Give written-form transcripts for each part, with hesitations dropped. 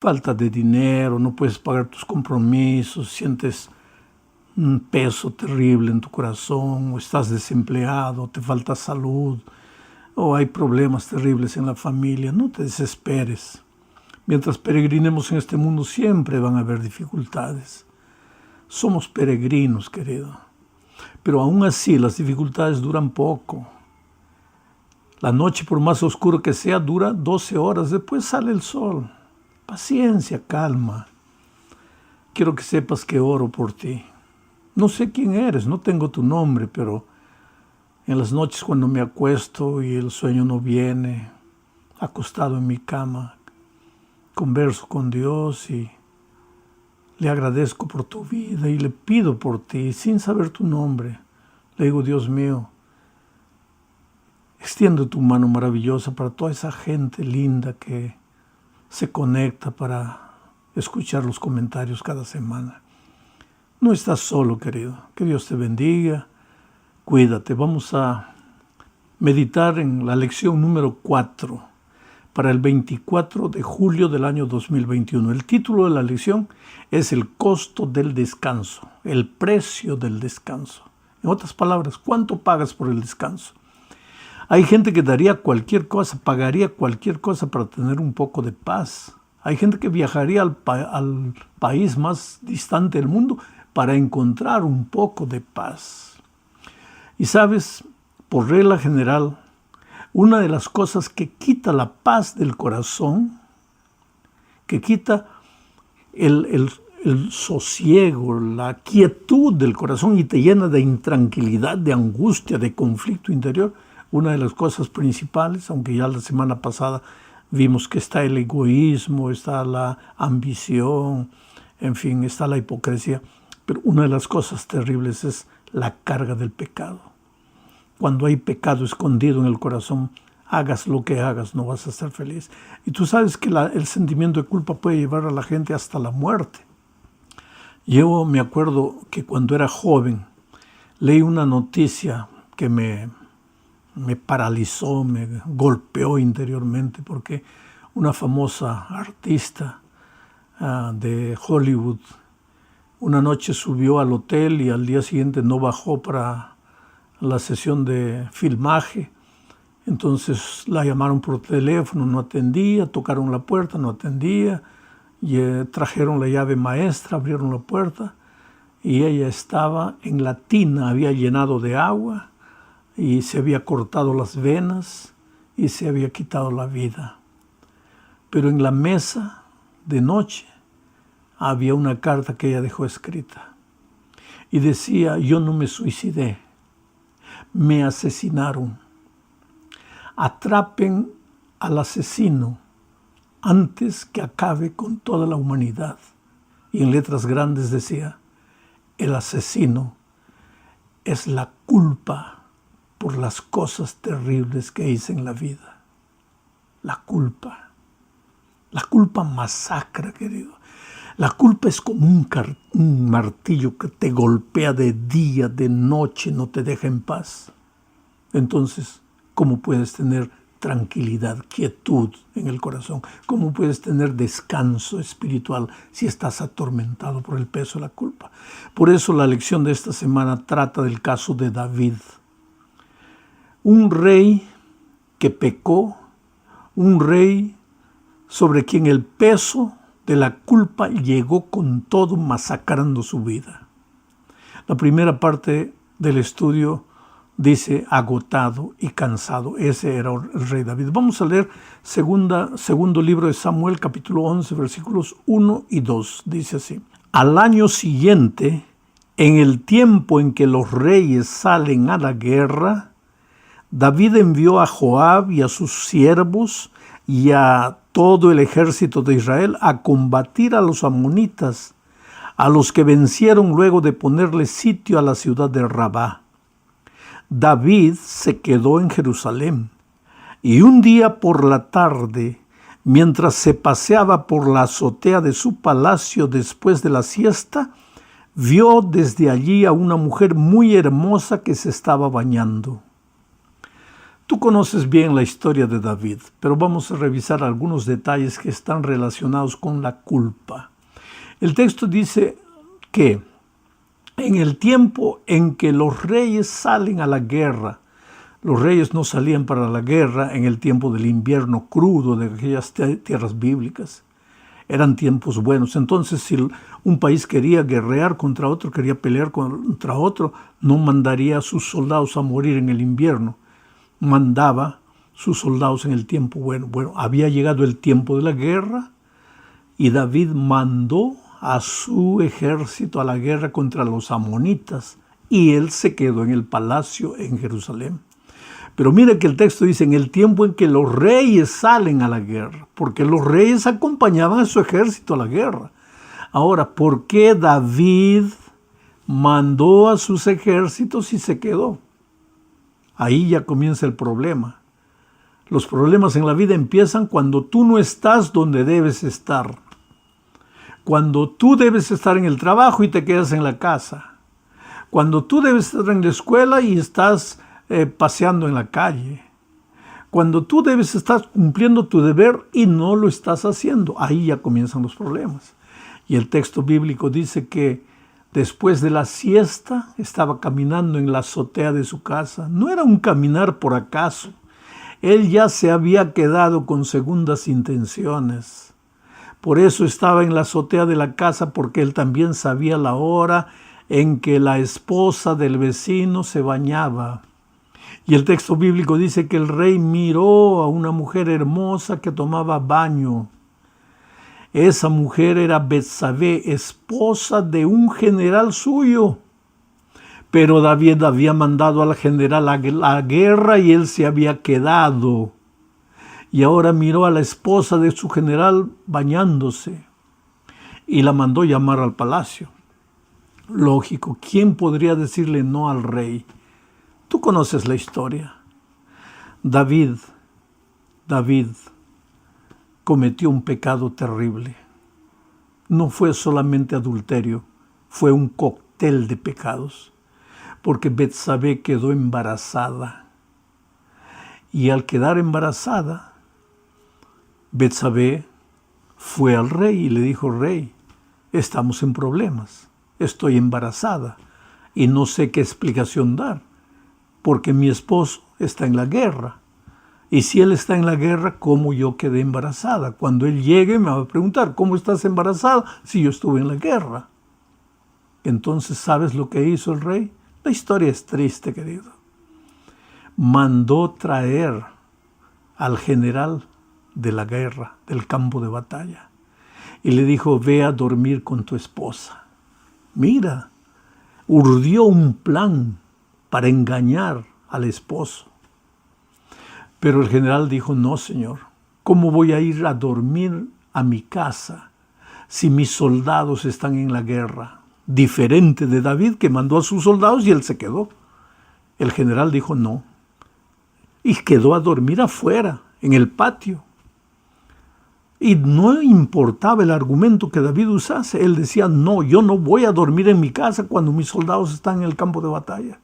falta de dinero, no puedes pagar tus compromisos, sientes un peso terrible en tu corazón, o estás desempleado, te falta salud, o hay problemas terribles en la familia, no te desesperes. Mientras peregrinemos en este mundo siempre van a haber dificultades. Somos peregrinos, querido. Pero aún así las dificultades duran poco. La noche, por más oscura que sea, dura 12 horas. Después sale el sol. Paciencia, calma. Quiero que sepas que oro por ti. No sé quién eres, no tengo tu nombre, pero en las noches cuando me acuesto y el sueño no viene, acostado en mi cama, converso con Dios y le agradezco por tu vida y le pido por ti sin saber tu nombre. Le digo, Dios mío, extiende tu mano maravillosa para toda esa gente linda que se conecta para escuchar los comentarios cada semana. No estás solo, querido. Que Dios te bendiga. Cuídate. Vamos a meditar en la lección número 4 para el 24 de julio del año 2021. El título de la lección es El costo del descanso, el precio del descanso. En otras palabras, ¿cuánto pagas por el descanso? Hay gente que daría cualquier cosa, pagaría cualquier cosa para tener un poco de paz. Hay gente que viajaría al país más distante del mundo para encontrar un poco de paz. Y sabes, por regla general, una de las cosas que quita la paz del corazón, que quita el sosiego, la quietud del corazón y te llena de intranquilidad, de angustia, de conflicto interior, una de las cosas principales, aunque ya la semana pasada vimos que está el egoísmo, está la ambición, en fin, está la hipocresía, pero una de las cosas terribles es la carga del pecado. Cuando hay pecado escondido en el corazón, hagas lo que hagas, no vas a ser feliz. Y tú sabes que el sentimiento de culpa puede llevar a la gente hasta la muerte. Yo me acuerdo que cuando era joven, leí una noticia que me paralizó, me golpeó interiormente, porque una famosa artista de Hollywood una noche subió al hotel y al día siguiente no bajó para la sesión de filmaje. Entonces la llamaron por teléfono, no atendía, tocaron la puerta, no atendía, y trajeron la llave maestra, abrieron la puerta y ella estaba en la tina, había llenado de agua y se había cortado las venas y se había quitado la vida. Pero en la mesa de noche había una carta que ella dejó escrita y decía: yo no me suicidé, me asesinaron. Atrapen al asesino antes que acabe con toda la humanidad. Y en letras grandes decía: el asesino es la culpa por las cosas terribles que hice en la vida. La culpa. La culpa masacra, querido. La culpa es como un martillo que te golpea de día, de noche, no te deja en paz. Entonces, ¿cómo puedes tener tranquilidad, quietud en el corazón? ¿Cómo puedes tener descanso espiritual si estás atormentado por el peso de la culpa? Por eso la lección de esta semana trata del caso de David. Un rey que pecó, un rey sobre quien el peso de la culpa llegó con todo, masacrando su vida. La primera parte del estudio dice agotado y cansado. Ese era el rey David. Vamos a leer segundo libro de Samuel, capítulo 11, versículos 1 y 2. Dice así: al año siguiente, en el tiempo en que los reyes salen a la guerra, David envió a Joab y a sus siervos y a todo el ejército de Israel a combatir a los amonitas, a los que vencieron luego de ponerle sitio a la ciudad de Rabá. David se quedó en Jerusalén, y un día por la tarde, mientras se paseaba por la azotea de su palacio después de la siesta, vio desde allí a una mujer muy hermosa que se estaba bañando. Tú conoces bien la historia de David, pero vamos a revisar algunos detalles que están relacionados con la culpa. El texto dice que en el tiempo en que los reyes salen a la guerra, los reyes no salían para la guerra en el tiempo del invierno crudo de aquellas tierras bíblicas. Eran tiempos buenos. Entonces, si un país quería guerrear contra otro, quería pelear contra otro, no mandaría a sus soldados a morir en el invierno. Mandaba sus soldados en el tiempo bueno. Bueno, había llegado el tiempo de la guerra y David mandó a su ejército a la guerra contra los amonitas y él se quedó en el palacio en Jerusalén. Pero mira que el texto dice en el tiempo en que los reyes salen a la guerra, porque los reyes acompañaban a su ejército a la guerra. Ahora, ¿por qué David mandó a sus ejércitos y se quedó? Ahí ya comienza el problema. Los problemas en la vida empiezan cuando tú no estás donde debes estar. Cuando tú debes estar en el trabajo y te quedas en la casa. Cuando tú debes estar en la escuela y estás paseando en la calle. Cuando tú debes estar cumpliendo tu deber y no lo estás haciendo. Ahí ya comienzan los problemas. Y el texto bíblico dice que después de la siesta estaba caminando en la azotea de su casa. No era un caminar por acaso. Él ya se había quedado con segundas intenciones. Por eso estaba en la azotea de la casa, porque él también sabía la hora en que la esposa del vecino se bañaba. Y el texto bíblico dice que el rey miró a una mujer hermosa que tomaba baño. Esa mujer era Betsabé, esposa de un general suyo. Pero David había mandado al general a la guerra y él se había quedado. Y ahora miró a la esposa de su general bañándose y la mandó llamar al palacio. Lógico, ¿quién podría decirle no al rey? Tú conoces la historia. David cometió un pecado terrible. No fue solamente adulterio, fue un cóctel de pecados. Porque Betsabé quedó embarazada. Y al quedar embarazada, Betsabé fue al rey y le dijo: rey, estamos en problemas, estoy embarazada y no sé qué explicación dar, porque mi esposo está en la guerra. Y si él está en la guerra, ¿cómo yo quedé embarazada? Cuando él llegue me va a preguntar: ¿cómo estás embarazada si yo estuve en la guerra? Entonces, ¿sabes lo que hizo el rey? La historia es triste, querido. Mandó traer al general de la guerra, del campo de batalla, y le dijo: ve a dormir con tu esposa. Mira, urdió un plan para engañar al esposo. Pero el general dijo: no, señor, ¿cómo voy a ir a dormir a mi casa si mis soldados están en la guerra? Diferente de David, que mandó a sus soldados y él se quedó. El general dijo no. Y quedó a dormir afuera, en el patio. Y no importaba el argumento que David usase. Él decía: no, yo no voy a dormir en mi casa cuando mis soldados están en el campo de batalla.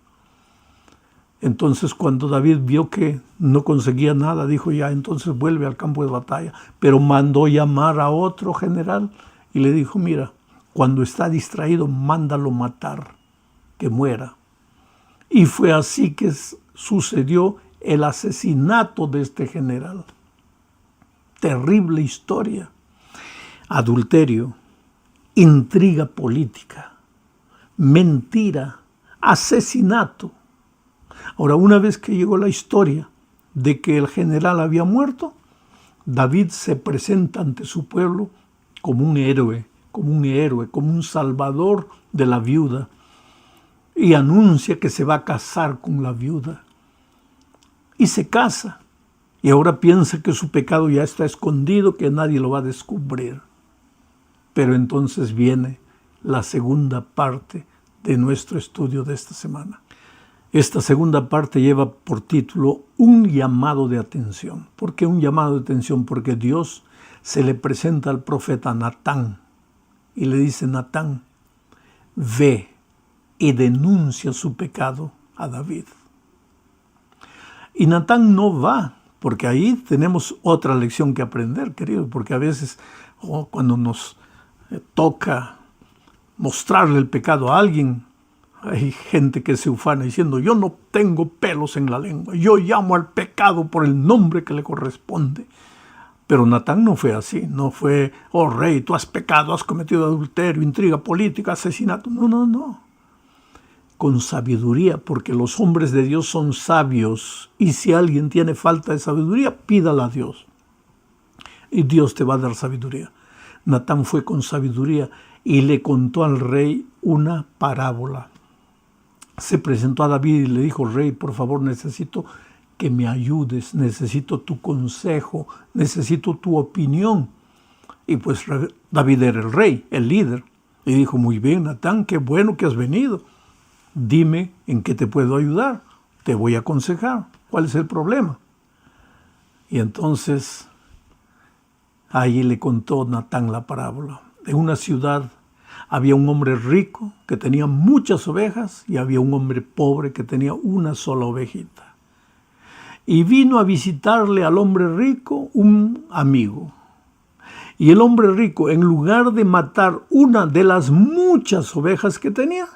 Entonces, cuando David vio que no conseguía nada, dijo: ya, entonces vuelve al campo de batalla. Pero mandó llamar a otro general y le dijo: mira, cuando está distraído, mándalo matar, que muera. Y fue así que sucedió el asesinato de este general. Terrible historia. Adulterio, intriga política, mentira, asesinato. Ahora, una vez que llegó la historia de que el general había muerto, David se presenta ante su pueblo como un héroe, como un salvador de la viuda, y anuncia que se va a casar con la viuda. Y se casa. Y ahora piensa que su pecado ya está escondido, que nadie lo va a descubrir. Pero entonces viene la segunda parte de nuestro estudio de esta semana. Esta segunda parte lleva por título un llamado de atención. ¿Por qué un llamado de atención? Porque Dios se le presenta al profeta Natán y le dice: Natán, ve y denuncia su pecado a David. Y Natán no va, porque ahí tenemos otra lección que aprender, querido, porque a veces cuando nos toca mostrarle el pecado a alguien, hay gente que se ufana diciendo, yo no tengo pelos en la lengua, yo llamo al pecado por el nombre que le corresponde. Pero Natán no fue así, no fue, oh rey, tú has pecado, has cometido adulterio, intriga política, asesinato. No, no, no. Con sabiduría, porque los hombres de Dios son sabios, y si alguien tiene falta de sabiduría, pídala a Dios. Y Dios te va a dar sabiduría. Natán fue con sabiduría y le contó al rey una parábola. Se presentó a David y le dijo, rey, por favor, necesito que me ayudes, necesito tu consejo, necesito tu opinión. Y pues David era el rey, el líder. Y dijo, muy bien, Natán, qué bueno que has venido. Dime en qué te puedo ayudar, te voy a aconsejar. ¿Cuál es el problema? Y entonces ahí le contó Natán la parábola. En una ciudad había un hombre rico que tenía muchas ovejas y había un hombre pobre que tenía una sola ovejita. Y vino a visitarle al hombre rico un amigo. Y el hombre rico, en lugar de matar una de las muchas ovejas que tenía,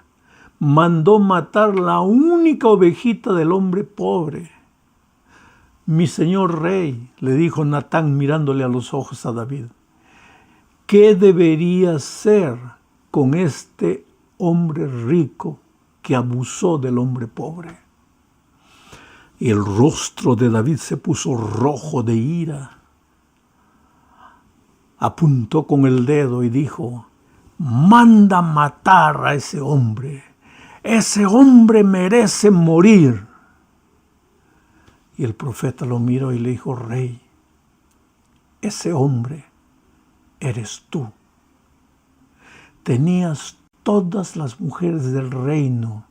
mandó matar la única ovejita del hombre pobre. Mi señor rey, le dijo Natán mirándole a los ojos a David, ¿qué debería hacer con este hombre rico que abusó del hombre pobre? Y el rostro de David se puso rojo de ira. Apuntó con el dedo y dijo, manda matar a ese hombre. Ese hombre merece morir. Y el profeta lo miró y le dijo, rey, ese hombre eres tú. Tenías todas las mujeres del reino,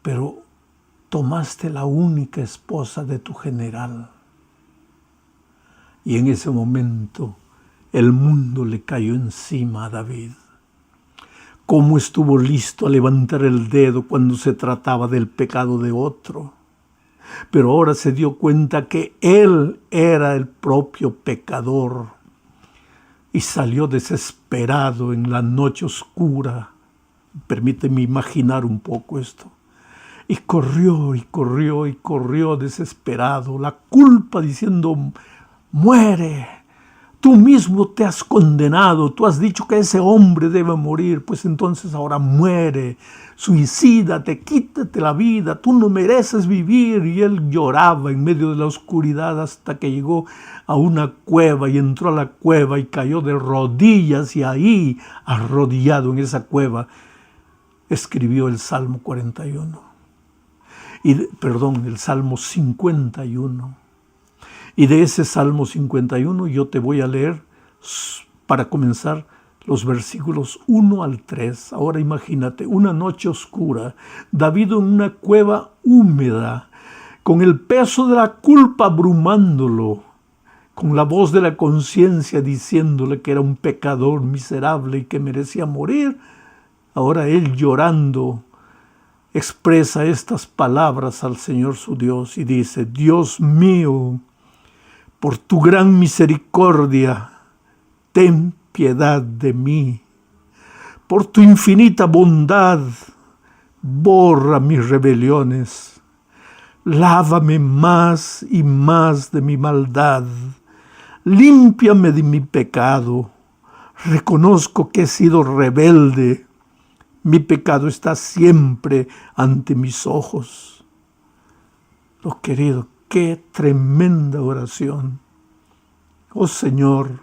pero tomaste la única esposa de tu general. Y en ese momento el mundo le cayó encima a David. ¿Cómo estuvo listo a levantar el dedo cuando se trataba del pecado de otro? Pero ahora se dio cuenta que él era el propio pecador y salió desesperado en la noche oscura. Permíteme imaginar un poco esto. Y corrió y corrió y corrió desesperado, la culpa diciendo, muere, tú mismo te has condenado, tú has dicho que ese hombre debe morir, pues entonces ahora muere, suicídate, quítate la vida, tú no mereces vivir. Y él lloraba en medio de la oscuridad hasta que llegó a una cueva y entró a la cueva y cayó de rodillas y ahí, arrodillado en esa cueva, escribió el Salmo 41. El Salmo 51. Y de ese Salmo 51 yo te voy a leer, para comenzar, los versículos 1 al 3. Ahora imagínate, una noche oscura, David en una cueva húmeda, con el peso de la culpa abrumándolo, con la voz de la conciencia diciéndole que era un pecador miserable y que merecía morir. Ahora él llorando expresa estas palabras al Señor su Dios y dice, Dios mío, por tu gran misericordia, ten piedad de mí. Por tu infinita bondad, borra mis rebeliones. Lávame más y más de mi maldad. Límpiame de mi pecado. Reconozco que he sido rebelde. Mi pecado está siempre ante mis ojos. Oh, querido, qué tremenda oración. Oh Señor,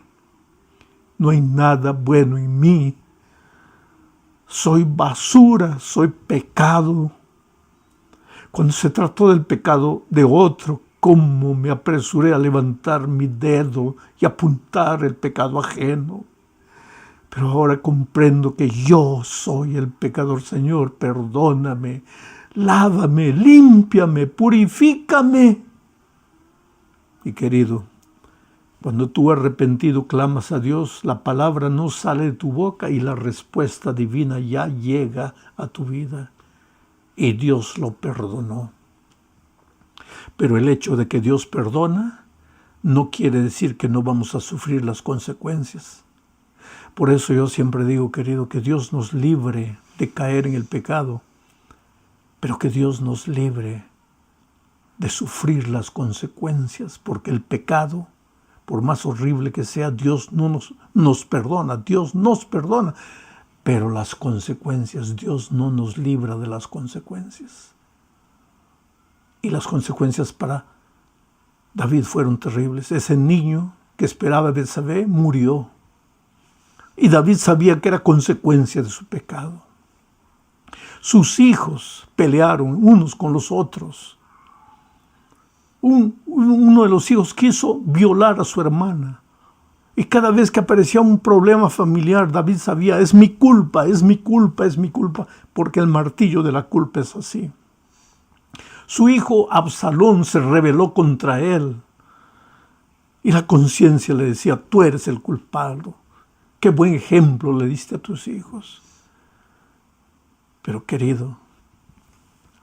no hay nada bueno en mí. Soy basura, soy pecado. Cuando se trató del pecado de otro, cómo me apresuré a levantar mi dedo y apuntar el pecado ajeno. Pero ahora comprendo que yo soy el pecador. Señor, perdóname, lávame, límpiame, purifícame. Y querido, cuando tú arrepentido clamas a Dios, la palabra no sale de tu boca y la respuesta divina ya llega a tu vida. Y Dios lo perdonó. Pero el hecho de que Dios perdona no quiere decir que no vamos a sufrir las consecuencias. Por eso yo siempre digo, querido, que Dios nos libre de caer en el pecado, pero que Dios nos libre de sufrir las consecuencias, porque el pecado, por más horrible que sea, Dios no nos perdona, Dios nos perdona, pero las consecuencias, Dios no nos libra de las consecuencias. Y las consecuencias para David fueron terribles. Ese niño que esperaba a Betsabé murió. Y David sabía que era consecuencia de su pecado. Sus hijos pelearon unos con los otros. Uno de los hijos quiso violar a su hermana. Y cada vez que aparecía un problema familiar, David sabía, es mi culpa, es mi culpa, es mi culpa, porque el martillo de la culpa es así. Su hijo Absalón se rebeló contra él. Y la conciencia le decía, tú eres el culpable. Qué buen ejemplo le diste a tus hijos. Pero querido,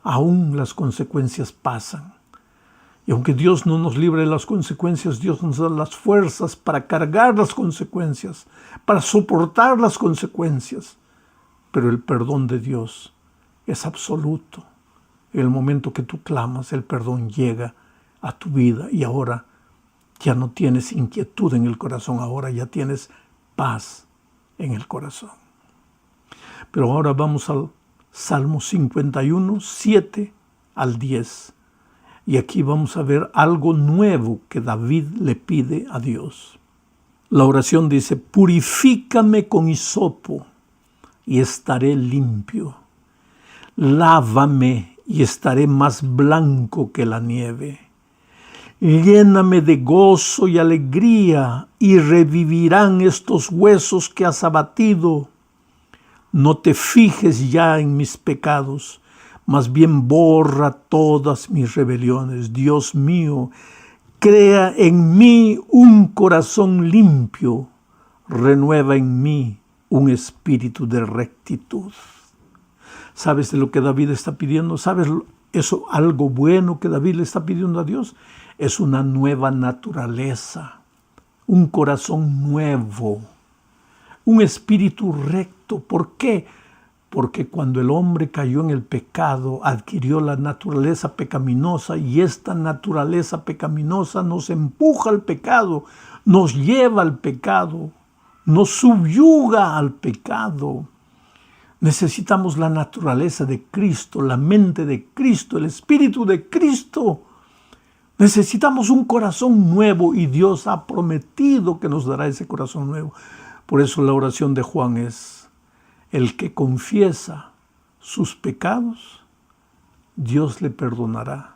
aún las consecuencias pasan. Y aunque Dios no nos libre de las consecuencias, Dios nos da las fuerzas para cargar las consecuencias, para soportar las consecuencias. Pero el perdón de Dios es absoluto. En el momento que tú clamas, el perdón llega a tu vida y ahora ya no tienes inquietud en el corazón, ahora ya tienes paz en el corazón. Pero ahora vamos al Salmo 51, 7 al 10. Y aquí vamos a ver algo nuevo que David le pide a Dios. La oración dice, purifícame con hisopo y estaré limpio. Lávame y estaré más blanco que la nieve. Lléname de gozo y alegría y revivirán estos huesos que has abatido. No te fijes ya en mis pecados, más bien borra todas mis rebeliones. Dios mío, crea en mí un corazón limpio, renueva en mí un espíritu de rectitud. ¿Sabes de lo que David está pidiendo? ¿Sabes eso, algo bueno que David le está pidiendo a Dios? Es una nueva naturaleza, un corazón nuevo, un espíritu recto. ¿Por qué? Porque cuando el hombre cayó en el pecado, adquirió la naturaleza pecaminosa y esta naturaleza pecaminosa nos empuja al pecado, nos lleva al pecado, nos subyuga al pecado. Necesitamos la naturaleza de Cristo, la mente de Cristo, el espíritu de Cristo. Necesitamos un corazón nuevo y Dios ha prometido que nos dará ese corazón nuevo. Por eso la oración de Juan es, el que confiesa sus pecados, Dios le perdonará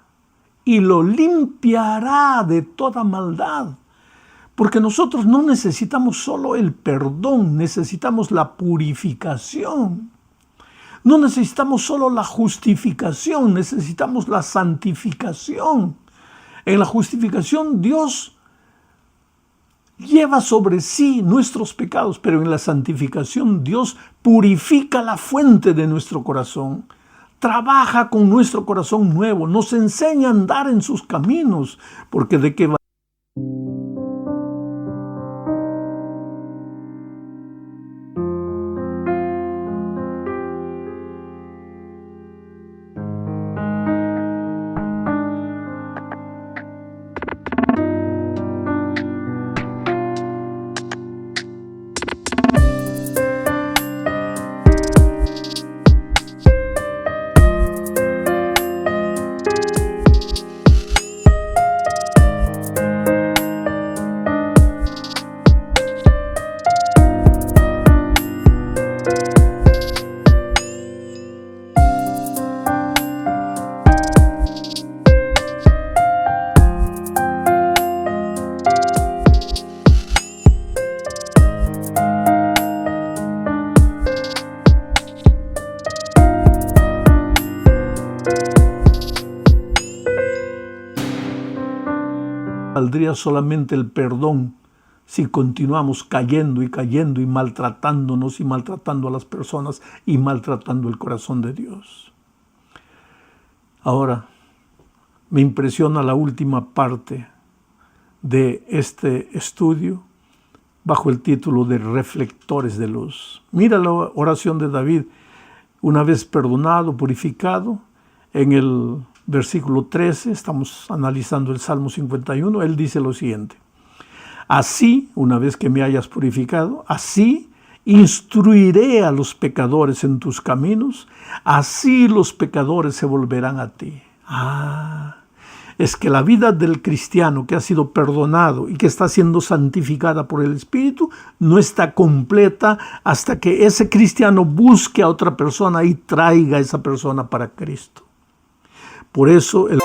y lo limpiará de toda maldad. Porque nosotros no necesitamos solo el perdón, necesitamos la purificación. No necesitamos solo la justificación, necesitamos la santificación. En la justificación Dios lleva sobre sí nuestros pecados, pero en la santificación Dios purifica la fuente de nuestro corazón. Trabaja con nuestro corazón nuevo, nos enseña a andar en sus caminos, porque ¿de qué va? Valdría solamente el perdón si continuamos cayendo y maltratándonos y maltratando a las personas y maltratando el corazón de Dios. Ahora, Me impresiona la última parte de este estudio bajo el título de Reflectores de Luz. Mira la oración de David, una vez perdonado, purificado. En el versículo 13, estamos analizando el Salmo 51, él dice lo siguiente: así, una vez que me hayas purificado, así instruiré a los pecadores en tus caminos, así los pecadores se volverán a ti. Es que la vida del cristiano que ha sido perdonado y que está siendo santificada por el Espíritu no está completa hasta que ese cristiano busque a otra persona y traiga a esa persona para Cristo. Por eso el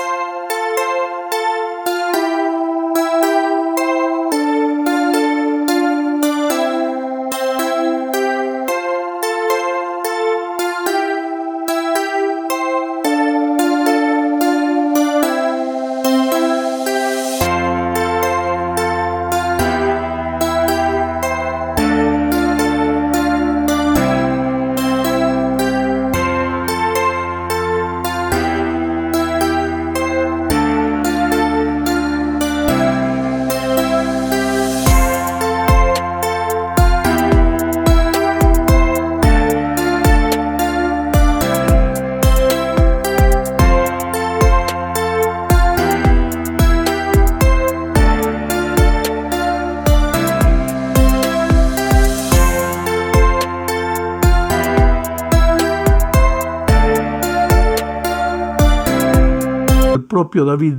propio David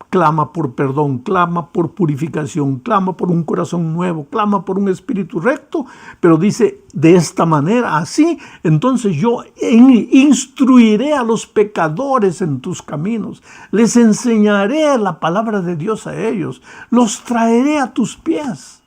clama por perdón, clama por purificación, clama por un corazón nuevo, clama por un espíritu recto, pero dice de esta manera, así, entonces yo instruiré a los pecadores en tus caminos, les enseñaré la palabra de Dios a ellos, los traeré a tus pies.